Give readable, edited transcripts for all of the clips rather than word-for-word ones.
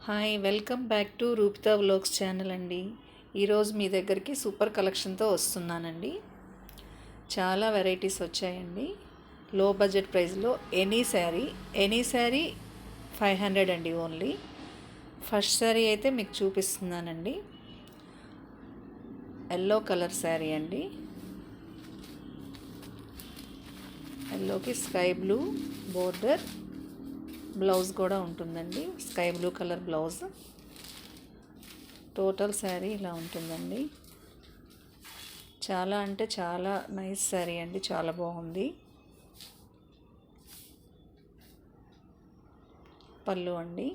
Hi, welcome back to Rupitha vlogs channel అండి. ఈరోజు మీ దగ్గరికి సూపర్ కలెక్షన్తో వస్తున్నానండి. చాలా వెరైటీస్ వచ్చాయండి. లో బడ్జెట్ ప్రైస్లో ఎనీ శారీ 500 అండి ఓన్లీ. ఫస్ట్ శారీ అయితే మీకు చూపిస్తున్నానండి. ఎల్లో కలర్ శారీ అండి. ఎల్లోకి స్కై బ్లూ బోర్డర్, బ్లౌజ్ కూడా ఉంటుందండి. Sky blue colour blouse. Total sari ఇలా ఉంటుందండి. చాలా అంటే చాలా నైస్ శారీ అండి, చాలా బాగుంది. పళ్ళు అండి,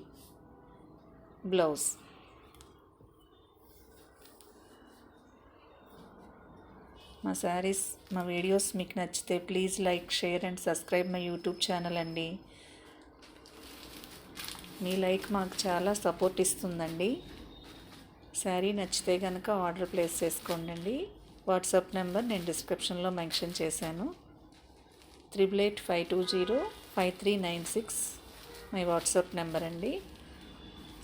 బ్లౌజ్. మా వీడియోస్ మీకు నచ్చితే please like, share and subscribe my YouTube channel అండి. మీ లైక్ మాకు చాలా సపోర్ట్ ఇస్తుందండి. శారీ నచ్చితే కనుక ఆర్డర్ ప్లేస్ చేసుకోండి. వాట్సాప్ నెంబర్ నేను డిస్క్రిప్షన్లో మెన్షన్ చేశాను. 8885205396 మై వాట్సాప్ నెంబర్ అండి.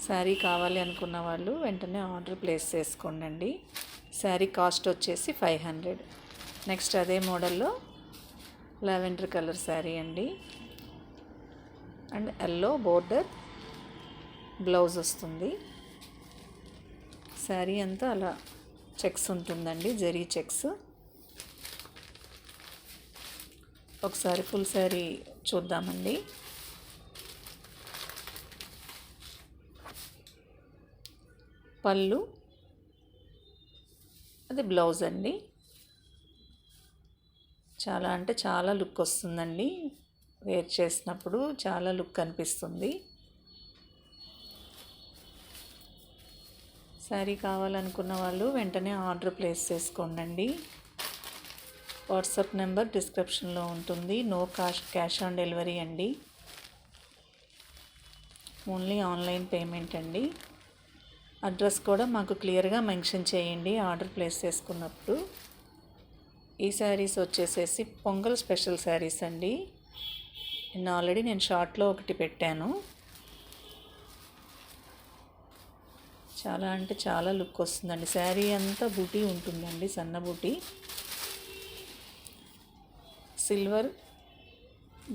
శారీ కావాలి అనుకున్న వాళ్ళు వెంటనే ఆర్డర్ ప్లేస్ చేసుకోండి. శారీ కాస్ట్ వచ్చేసి 500. నెక్స్ట్ అదే మోడల్లో లావెండర్ కలర్ శారీ అండి. అండ్ ఎల్లో బోర్డర్, బ్లౌజ్ వస్తుంది. శారీ అంతా అలా చెక్స్ ఉంటుందండి, జరీ చెక్స్. ఒకసారి ఫుల్ శారీ చూద్దామండి. పళ్ళు, అది బ్లౌజ్ అండి. చాలా అంటే చాలా లుక్ వస్తుందండి. వేర్ చేసినప్పుడు చాలా లుక్ అనిపిస్తుంది. శారీ కావాలనుకున్న వాళ్ళు వెంటనే ఆర్డర్ ప్లేస్ చేసుకోండి. వాట్సాప్ నెంబర్ డిస్క్రిప్షన్లో ఉంటుంది. నో క్యాష్ ఆన్ డెలివరీ అండి, ఓన్లీ ఆన్లైన్ పేమెంట్ అండి. అడ్రస్ కూడా మాకు క్లియర్గా మెన్షన్ చేయండి ఆర్డర్ ప్లేస్ చేసుకున్నప్పుడు. ఈ శారీస్ వచ్చేసేసి పొంగల్ స్పెషల్ శారీస్ అండి. ఆల్రెడీ నేను షార్ట్లో ఒకటి పెట్టాను. చాలా అంటే చాలా లుక్ వస్తుందండి. శారీ అంతా బూటీ ఉంటుందండి, సన్న బూటీ. Silver,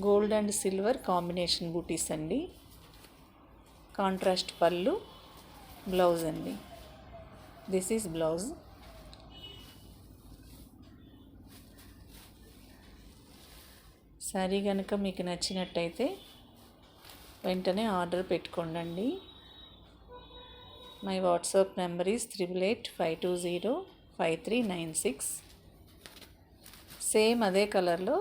gold and silver combination బూటీస్ అండి. కాంట్రాస్ట్ పళ్ళు, బ్లౌజ్ అండి. This is blouse. శారీ కనుక మీకు నచ్చినట్టయితే వెంటనే ఆర్డర్ పెట్టుకోండి. My WhatsApp number is 8885205396. Same అదే కలర్లో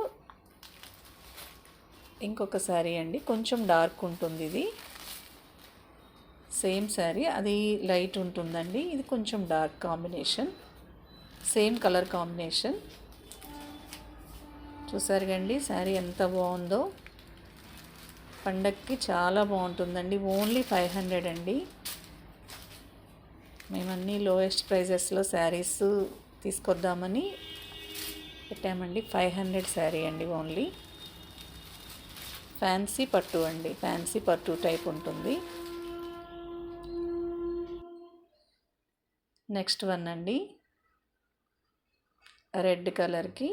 ఇంకొక శారీ అండి, కొంచెం డార్క్ ఉంటుంది. ఇది సేమ్ శారీ, అది లైట్ ఉంటుందండి. ఇది కొంచెం dark combination, same colour combination. చూసారు కండి శారీ ఎంత బాగుందో. పండక్కి చాలా బాగుంటుందండి. ఓన్లీ 500 అండి. మేమన్నీ లోయెస్ట్ ప్రైజెస్లో శారీస్ తీసుకొద్దామని పెట్టామండి. 500 శారీ అండి ఓన్లీ. ఫ్యాన్సీ పట్టు అండి, ఫ్యాన్సీ పట్టు టైప్ ఉంటుంది. నెక్స్ట్ వన్ అండి, రెడ్ కలర్కి,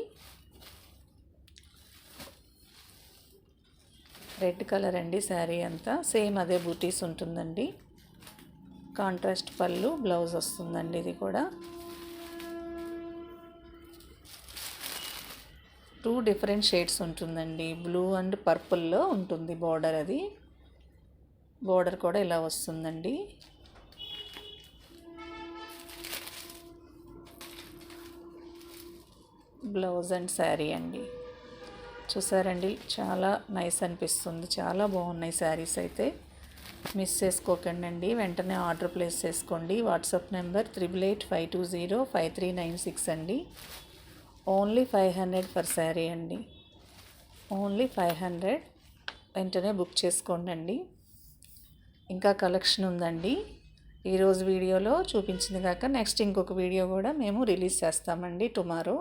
రెడ్ కలర్ అండి. శారీ అంతా సేమ్ అదే బూటీస్ ఉంటుందండి. కాంట్రాస్ట్ పళ్ళు, బ్లౌజ్ వస్తుందండి. ఇది కూడా 2 డిఫరెంట్ షేడ్స్ ఉంటుందండి. బ్లూ అండ్ పర్పుల్లో ఉంటుంది బోర్డర్. అది బోర్డర్ కూడా ఇలా వస్తుందండి. బ్లౌజ్ అండ్ శారీ అండి. చూసారండి, చాలా నైస్ అనిపిస్తుంది. చాలా బాగున్నాయి శారీస్ అయితే. మిస్ చేసుకోకండి, వెంటనే ఆర్డర్ ప్లేస్ చేసుకోండి. వాట్సాప్ నెంబర్ 8885205396 అండి. ఓన్లీ 500 పర్ శారీ అండి, ఓన్లీ 500. వెంటనే బుక్ చేసుకోండి. ఇంకా కలెక్షన్ ఉందండి. ఈరోజు వీడియోలో చూపించింది కాక నెక్స్ట్ ఇంకొక వీడియో కూడా మేము రిలీజ్ చేస్తామండి టుమారో.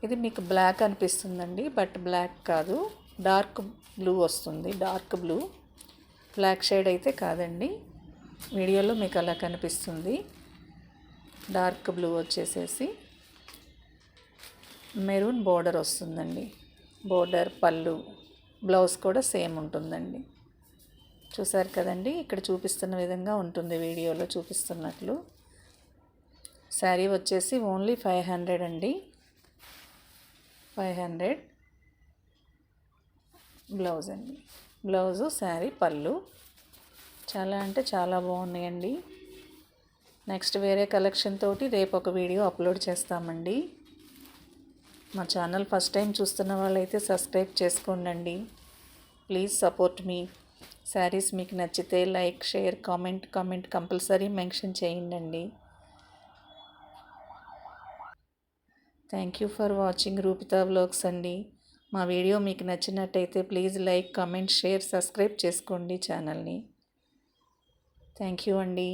ఇది మీకు బ్లాక్ అనిపిస్తుందండి, బట్ బ్లాక్ కాదు, డార్క్ బ్లూ వస్తుంది. డార్క్ బ్లూ బ్లాక్ షేడ్ అయితే కాదండి, వీడియోలో మీకు అలా కనిపిస్తుంది. డార్క్ బ్లూ వచ్చేసేసి మెరూన్ బోర్డర్ వస్తుందండి. బోర్డర్, పళ్ళు, బ్లౌజ్ కూడా సేమ్ ఉంటుందండి. చూసారు కదండి, ఇక్కడ చూపిస్తున్న విధంగా ఉంటుంది, వీడియోలో చూపిస్తున్నట్లు. శారీ వచ్చేసి ఓన్లీ 500 అండి. 500 బ్లౌజ్ అండి. బ్లౌజు, శారీ, పళ్ళు చాలా అంటే చాలా బాగున్నాయండి. నెక్స్ట్ వేరే కలెక్షన్ తోటి రేపు ఒక వీడియో అప్లోడ్ చేస్తామండి. మా ఛానల్ ఫస్ట్ టైం చూస్తున్న వాళ్ళైతే సబ్స్క్రైబ్ చేసుకోండి. Please support me. శారీస్ మీకు నచ్చితే like, share, comment compulsory mention చేయండి. Thank you for watching Rupitha vlogs అండి. మా వీడియో మీకు నచ్చినట్టయితే please like, comment, share, subscribe చేసుకోండి ఛానల్ని. థ్యాంక్ యూ అండి.